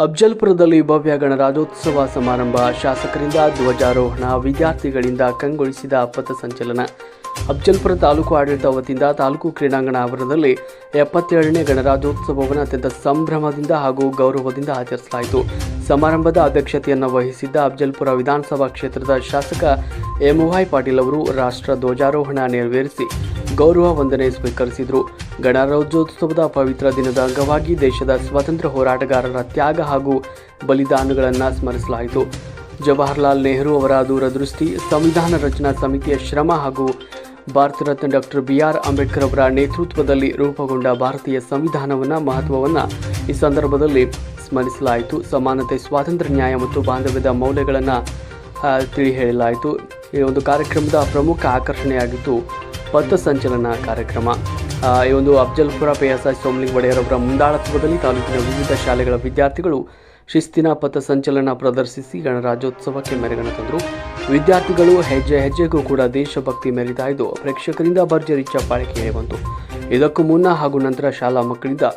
ಅಫ್ಜಲ್ಪುರದಲ್ಲಿ ಭವ್ಯ ಗಣರಾಜ್ಯೋತ್ಸವ ಸಮಾರಂಭ, ಶಾಸಕರಿಂದ ಧ್ವಜಾರೋಹಣ, ವಿದ್ಯಾರ್ಥಿಗಳಿಂದ ಕಂಗೊಳಿಸಿದ ಪಥಸಂಚಲನ. ಅಫ್ಜಲ್ಪುರ ತಾಲೂಕು ಆಡಳಿತ ವತಿಯಿಂದ ತಾಲೂಕು ಕ್ರೀಡಾಂಗಣ ಆವರಣದಲ್ಲಿ 77ನೇ ಗಣರಾಜ್ಯೋತ್ಸವವನ್ನು ಅತ್ಯಂತ ಸಂಭ್ರಮದಿಂದ ಹಾಗೂ ಗೌರವದಿಂದ ಆಚರಿಸಲಾಯಿತು. ಸಮಾರಂಭದ ಅಧ್ಯಕ್ಷತೆಯನ್ನು ವಹಿಸಿದ್ದ ಅಫ್ಜಲ್ಪುರ ವಿಧಾನಸಭಾ ಕ್ಷೇತ್ರದ ಶಾಸಕ ಎಂ.ವೈ. ಪಾಟೀಲ್ ಅವರು ರಾಷ್ಟ್ರ ಧ್ವಜಾರೋಹಣ ನೆರವೇರಿಸಿ ಗೌರವ ವಂದನೆ ಸ್ವೀಕರಿಸಿದರು. ಗಣರಾಜ್ಯೋತ್ಸವದ ಪವಿತ್ರ ದಿನದ ಅಂಗವಾಗಿ ದೇಶದ ಸ್ವಾತಂತ್ರ್ಯ ಹೋರಾಟಗಾರರ ತ್ಯಾಗ ಹಾಗೂ ಬಲಿದಾನಗಳನ್ನು ಸ್ಮರಿಸಲಾಯಿತು. ಜವಾಹರಲಾಲ್ ನೆಹರು ಅವರ ದೂರದೃಷ್ಟಿ, ಸಂವಿಧಾನ ರಚನಾ ಸಮಿತಿಯ ಶ್ರಮ ಹಾಗೂ ಭಾರತ ರತ್ನ ಡಾಕ್ಟರ್ ಬಿ.ಆರ್. ಅಂಬೇಡ್ಕರ್ ಅವರ ನೇತೃತ್ವದಲ್ಲಿ ರೂಪುಗೊಂಡ ಭಾರತೀಯ ಸಂವಿಧಾನವನ್ನು ಮಹತ್ವವನ್ನು ಈ ಸಂದರ್ಭದಲ್ಲಿ ಸ್ಮರಿಸಲಾಯಿತು. ಸಮಾನತೆ, ಸ್ವಾತಂತ್ರ್ಯ, ನ್ಯಾಯ ಮತ್ತು ಬಾಂಧವ್ಯದ ಮೌಲ್ಯಗಳನ್ನು ತಿಳಿ ಹೇಳಲಾಯಿತು. ಈ ಒಂದು ಕಾರ್ಯಕ್ರಮದ ಪ್ರಮುಖ ಆಕರ್ಷಣೆಯಾಗಿತ್ತು ಪಥಸಂಚಲನ ಕಾರ್ಯಕ್ರಮ. ಈ ಒಂದು ಅಫ್ಜಲ್ಪುರ PSI ಸೋಮಲಿಂಗ ಒಡೆಯರ್ ಅವರ ಮುಂದಾಳತ್ವದಲ್ಲಿ ತಾಲೂಕಿನ ವಿವಿಧ ಶಾಲೆಗಳ ವಿದ್ಯಾರ್ಥಿಗಳು ಶಿಸ್ತಿನ ಪಥಸಂಚಲನ ಪ್ರದರ್ಶಿಸಿ ಗಣರಾಜ್ಯೋತ್ಸವಕ್ಕೆ ಮೆರಗನ್ನು ತಂದರು. ವಿದ್ಯಾರ್ಥಿಗಳು ಹೆಜ್ಜೆ ಹೆಜ್ಜೆಗೂ ಕೂಡ ದೇಶಭಕ್ತಿ ಮೆರೀತಾ ಇದ್ದು ಪ್ರೇಕ್ಷಕರಿಂದ ಭರ್ಜರಿ ಚಪ್ಪಾಳೆ ಕೇಳಿ ಬಂತು. ಇದಕ್ಕೂ ಮುನ್ನ ಹಾಗೂ ನಂತರ ಶಾಲಾ ಮಕ್ಕಳಿಂದ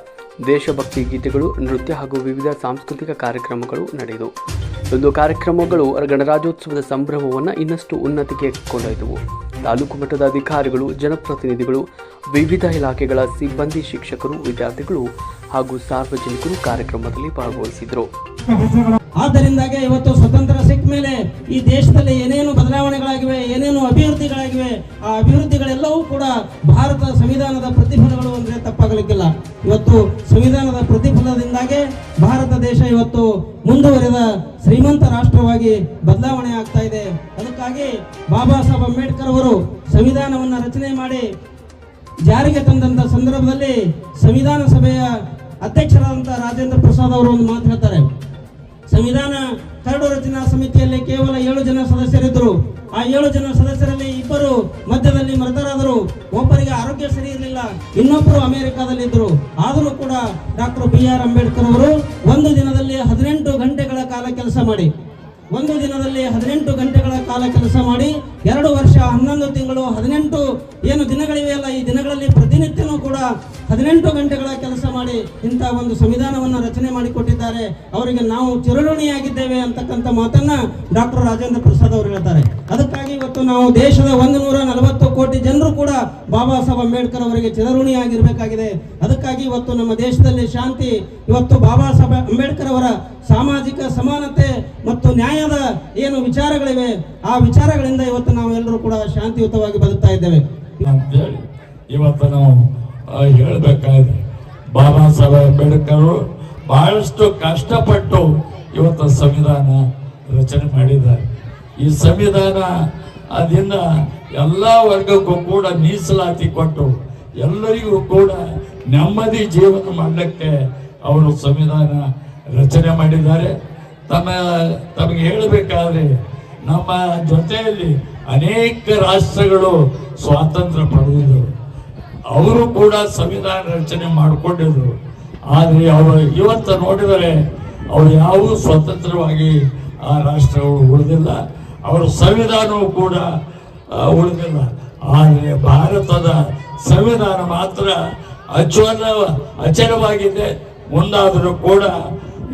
ದೇಶಭಕ್ತಿ ಗೀತೆಗಳು, ನೃತ್ಯ ಹಾಗೂ ವಿವಿಧ ಸಾಂಸ್ಕೃತಿಕ ಕಾರ್ಯಕ್ರಮಗಳು ನಡೆಯಿತು. ಒಂದು ಕಾರ್ಯಕ್ರಮಗಳು ಗಣರಾಜ್ಯೋತ್ಸವದ ಸಂಭ್ರಮವನ್ನು ಇನ್ನಷ್ಟು ಉನ್ನತಿಗೆ ಕೊಂಡೊಯ್ದವು. ತಾಲೂಕು ಮಟ್ಟದ ಅಧಿಕಾರಿಗಳು, ಜನಪ್ರತಿನಿಧಿಗಳು, ವಿವಿಧ ಇಲಾಖೆಗಳ ಸಿಬ್ಬಂದಿ, ಶಿಕ್ಷಕರು, ವಿದ್ಯಾರ್ಥಿಗಳು ಹಾಗೂ ಸಾರ್ವಜನಿಕರು ಕಾರ್ಯಕ್ರಮದಲ್ಲಿ ಭಾಗವಹಿಸಿದರು. ಆದ್ದರಿಂದಾಗೆ ಇವತ್ತು ಸ್ವತಂತ್ರ ಸಿಕ್ಕ ಮೇಲೆ ಈ ದೇಶದಲ್ಲಿ ಏನೇನು ಬದಲಾವಣೆಗಳಾಗಿವೆ, ಏನೇನು ಅಭಿವೃದ್ಧಿಗಳಾಗಿವೆ, ಆ ಅಭಿವೃದ್ಧಿಗಳೆಲ್ಲವೂ ಕೂಡ ಭಾರತ ಸಂವಿಧಾನದ ಪ್ರತಿಫಲಗಳು ಅಂದರೆ ತಪ್ಪಾಗಲಿಕ್ಕಿಲ್ಲ. ಇವತ್ತು ಸಂವಿಧಾನದ ಪ್ರತಿಫಲದಿಂದಾಗೆ ಭಾರತ ದೇಶ ಇವತ್ತು ಮುಂದುವರೆದ ಶ್ರೀಮಂತ ರಾಷ್ಟ್ರವಾಗಿ ಬದಲಾವಣೆ ಆಗ್ತಾ ಇದೆ. ಅದಕ್ಕಾಗಿ ಬಾಬಾ ಸಾಹೇಬ್ ಅಂಬೇಡ್ಕರ್ ಅವರು ಸಂವಿಧಾನವನ್ನು ರಚನೆ ಮಾಡಿ ಜಾರಿಗೆ ತಂದಂತ ಸಂದರ್ಭದಲ್ಲಿ ಸಂವಿಧಾನ ಸಭೆಯ ಅಧ್ಯಕ್ಷರಾದಂಥ ರಾಜೇಂದ್ರ ಪ್ರಸಾದ್ ಅವರು ಒಂದು ಮಾತು ಹೇಳ್ತಾರೆ. ಸಂವಿಧಾನ ಕರಡು ರಚನಾ ಸಮಿತಿಯಲ್ಲಿ ಕೇವಲ 7 ಜನ ಸದಸ್ಯರಿದ್ದರು. ಆ 7 ಜನ ಸದಸ್ಯರಲ್ಲಿ 2 ಮಧ್ಯದಲ್ಲಿ ಮೃತರಾದರು. ಒಬ್ಬರಿಗೆ ಆರೋಗ್ಯ ಸರಿ ಇರಲಿಲ್ಲ, ಇನ್ನೊಬ್ಬರು ಅಮೆರಿಕಾದಲ್ಲಿದ್ದರು. ಆದರೂ ಕೂಡ ಡಾಕ್ಟರ್ ಬಿ.ಆರ್. ಅಂಬೇಡ್ಕರ್ ಅವರು ಒಂದು ದಿನದಲ್ಲಿ 18 ಗಂಟೆಗಳ ಕಾಲ ಕೆಲಸ ಮಾಡಿ 2 ವರ್ಷ 11 ತಿಂಗಳು 18 ಏನು ದಿನಗಳಿವೆಯಲ್ಲ, ಈ ದಿನಗಳಲ್ಲಿ ಪ್ರತಿನಿತ್ಯನೂ ಕೂಡ 18 ಗಂಟೆಗಳ ಕೆಲಸ ಮಾಡಿ ಇಂಥ ಒಂದು ಸಂವಿಧಾನವನ್ನು ರಚನೆ ಮಾಡಿಕೊಟ್ಟಿದ್ದಾರೆ. ಅವರಿಗೆ ನಾವು ಚಿರಋಣಿಯಾಗಿದ್ದೇವೆ ಅಂತಕ್ಕಂಥ ಮಾತನ್ನ ಡಾಕ್ಟರ್ ರಾಜೇಂದ್ರ ಪ್ರಸಾದ್ ಅವರು ಹೇಳ್ತಾರೆ. ಅದಕ್ಕಾಗಿ ಇವತ್ತು ನಾವು ದೇಶದ 140 ಕೋಟಿ ಜನರು ಕೂಡ ಬಾಬಾ ಸಾಹೇಬ್ ಅಂಬೇಡ್ಕರ್ ಅವರಿಗೆ ಚಿರಋಣಿಯಾಗಿರಬೇಕಾಗಿದೆ. ಅದಕ್ಕಾಗಿ ಇವತ್ತು ನಮ್ಮ ದೇಶದಲ್ಲಿ ಶಾಂತಿ, ಇವತ್ತು ಬಾಬಾ ಸಾಹೇಬ್ ಅಂಬೇಡ್ಕರ್ ಅವರ ಸಾಮಾಜಿಕ ಸಮಾನತೆ ಮತ್ತು ನ್ಯಾಯದ ಏನು ವಿಚಾರಗಳಿವೆ, ಆ ವಿಚಾರಗಳಿಂದ ಇವತ್ತು ನಾವು ಎಲ್ಲರೂ ಕೂಡ ಶಾಂತಿಯುತವಾಗಿ ಬದುಕ್ತಾ ಇದ್ದೇವೆ ಅಂತೇಳಿ ಇವತ್ತು ನಾವು ಹೇಳಬೇಕಾಗಿದೆ. ಬಾಬಾ ಸಾಹೇಬ್ ಅಂಬೇಡ್ಕರ್ ಬಹಳಷ್ಟು ಕಷ್ಟಪಟ್ಟು ಇವತ್ತು ಸಂವಿಧಾನ ರಚನೆ ಮಾಡಿದ್ದಾರೆ. ಈ ಸಂವಿಧಾನ ಅದರಿಂದ ಎಲ್ಲ ವರ್ಗಕ್ಕೂ ಕೂಡ ಮೀಸಲಾತಿ ಕೊಟ್ಟು ಎಲ್ಲರಿಗೂ ಕೂಡ ನೆಮ್ಮದಿ ಜೀವನ ಮಾಡಲಿಕ್ಕೆ ಅವರು ಸಂವಿಧಾನ ರಚನೆ ಮಾಡಿದ್ದಾರೆ. ತಮಗೆ ಹೇಳಬೇಕಾದ್ರೆ ನಮ್ಮ ಜೊತೆಯಲ್ಲಿ ಅನೇಕ ರಾಷ್ಟ್ರಗಳು ಸ್ವಾತಂತ್ರ್ಯ ಪಡೆದಿದ್ದರು, ಅವರು ಕೂಡ ಸಂವಿಧಾನ ರಚನೆ ಮಾಡಿಕೊಂಡಿದ್ರು. ಆದರೆ ಅವರು ಇವತ್ತು ನೋಡಿದರೆ ಅವರು ಯಾವುದೂ ಸ್ವತಂತ್ರವಾಗಿ ಆ ರಾಷ್ಟ್ರಗಳು ಉಳಿದಿಲ್ಲ, ಅವರ ಸಂವಿಧಾನವೂ ಕೂಡ ಉಳಿದಿಲ್ಲ. ಆದರೆ ಭಾರತದ ಸಂವಿಧಾನ ಮಾತ್ರ ಅಚಲವಾಗಿದೆ, ಮುಂದಾದರೂ ಕೂಡ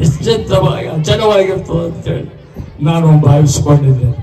ನಿಶ್ಚಿತವಾಗಿ ಅಚಲವಾಗಿರ್ತದೆ ಅಂತೇಳಿ ನಾನು ಭಾವಿಸಿಕೊಂಡಿದ್ದೇನೆ.